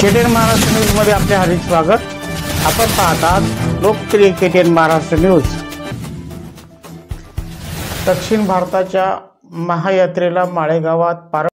KTN Maharashtra न्यूजमध्ये आपले हार्दिक स्वागत। आपण पाहतात लोकप्रिय KTN महाराष्ट्र न्यूज। दक्षिण भारताच्या महायात्रेला माळेगावात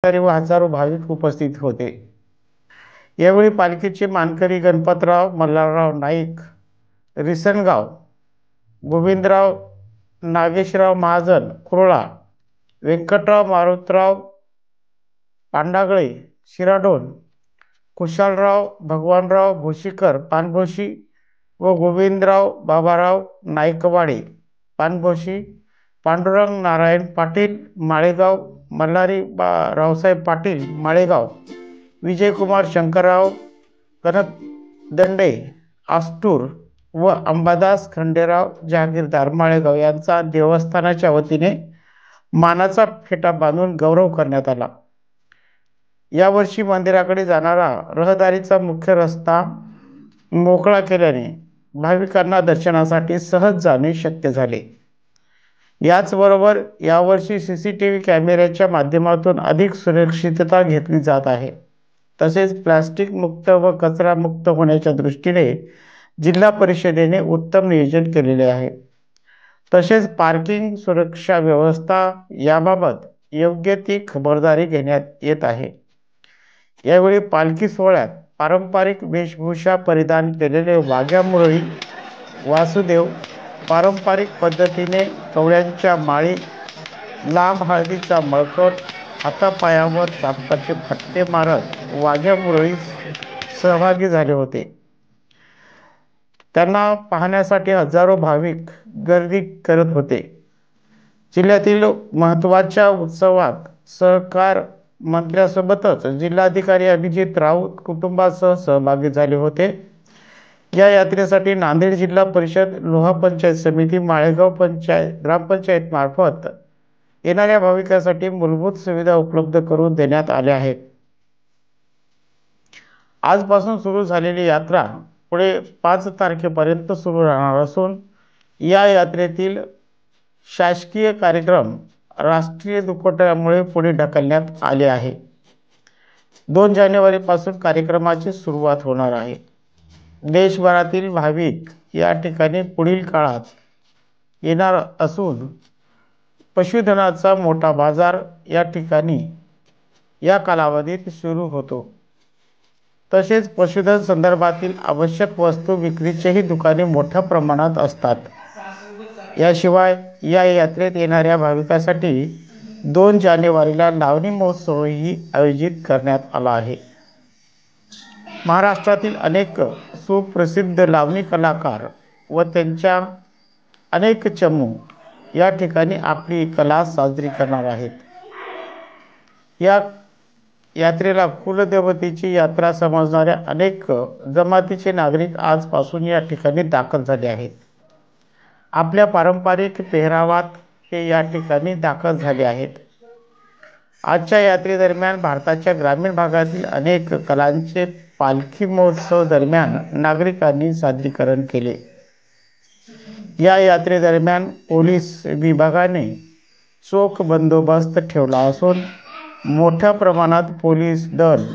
व हजारो भाविक उपस्थित होते। यावेळी पालखीचे मानकरी गणपतराव मल्हारराव नाईक रिसणगाव, गोविंदराव नागेशराव महाजन कुर्ला, व्यंकटराव मारुतराव पांडागळे शिराडोन, कुशालराव भगवानराव भोशीकर पानभोशी व गोविंदराव बाबाराव नाईकवाडे पानभोशी, पांडुरंग नारायण पाटील माळेगाव, मल्हारी रावसाहेब पाटील माळेगाव, विजयकुमार शंकरराव कनकदंडे आष्टूर व अंबादास खंडेराव जहागीरदार माळेगाव यांचा देवस्थानाच्या वतीने मानाचा फेटा बांधून गौरव करण्यात आला। यावर्षी मंदिराकडे जाणारा रहदारीचा मुख्य रस्ता मोकळा केल्याने भाविकांना दर्शनासाठी सहज जाणे शक्य झाले। याचबरोबर यावर्षी CCTV कॅमेऱ्याच्या माध्यमातून अधिक सुरक्षितता घेतली जात आहे। तसेच प्लास्टिक मुक्त व कचरा मुक्त होण्याच्या दृष्टीने जिल्हा परिषदेने उत्तम नियोजन केलेले आहे। तसेच पार्किंग सुरक्षा व्यवस्था याबाबत योग्य ती खबरदारी घेण्यात येत आहे। यावेळी पालखी सोहळ्यात पारंपरिक वेशभूषा परिधान केलेले वाघ्या मुरळी वासुदेव पारंपरिक पद्धतीने कवड्यांच्या माळी, लांब हळदीचा मळकट, हातापायावर चाबकाचे फटके मारत वाघ्या मुरळी सहभागी झाले होते। त्यांना पाहण्यासाठी हजारो भाविक गर्दी करत होते। जिल्ह्यातील महत्त्वाच्या उत्सवात सहकार मंत्र्यासोबतच जिल्हाधिकारी अभिजित राऊत कुटुंबासह सहभागी झाले होते। या यात्रेसाठी नांदेड जिल्हा परिषद, लोहा पंचायत समिती, माळेगाव ग्रामपंचायत मार्फत येणाऱ्या भाविकांसाठी मूलभूत सुविधा उपलब्ध करून देण्यात आल्या आहेत। आजपासून सुरू झालेली यात्रा पुढे 5 तारखेपर्यंत सुरू राहणार असून या यात्रेतील शासकीय कार्यक्रम राष्ट्रीय दुखवट्यामुळे पुढे ढकलण्यात आले आहे। 2 जानेवारीपासून कार्यक्रमाची सुरुवात होणार आहे. देशभरातील भाविक या ठिकाणी पुढील काळात येणार असून पशुधनाचा मोठा बाजार या ठिकाणी या कालावधीत सुरू होतो. तसेच पशुधन संदर्भातील आवश्यक वस्तू विक्रीचेही दुकाने मोठ्या प्रमाणात असतात. याशिवाय या यात्रेत येणाऱ्या भाविकांसाठी 2 जानेवारीला लावणी महोत्सवही आयोजित करण्यात आला आहे. महाराष्ट्रातील अनेक सुप्रसिद्ध लावणी कलाकार व त्यांच्या अनेक चमू या ठिकाणी आपली कला साजरी करणार आहेत. या यात्रेला कुलदेवतेची यात्रा समजणाऱ्या अनेक जमातीचे नागरिक आजपासून या ठिकाणी दाखल झाले आहेत. आपल्या पारंपरिक पेहरावात ते या ठिकाणी दाखल झाले आहेत. आजच्या यात्रेदरम्यान भारताच्या ग्रामीण भागातील अनेक कलांचे पालखी महोत्सव दरम्यान नागरिकांनी सादरीकरण केले. या यात्रेदरम्यान पोलीस विभागाने चोख बंदोबस्त ठेवला असून मोठ्या प्रमाणात पोलीस दल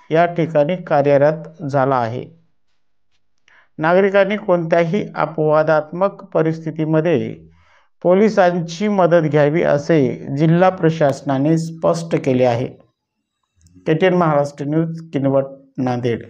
या ठिकाणी कार्यरत झाला आहे. नागरिकांनी कोणत्याही अपवादात्मक परिस्थितीमध्ये पोलिसांची मदत घ्यावी असे जिल्हा प्रशासनाने स्पष्ट केले आहे. KTN Maharashtra news, Kinwat, Nanded.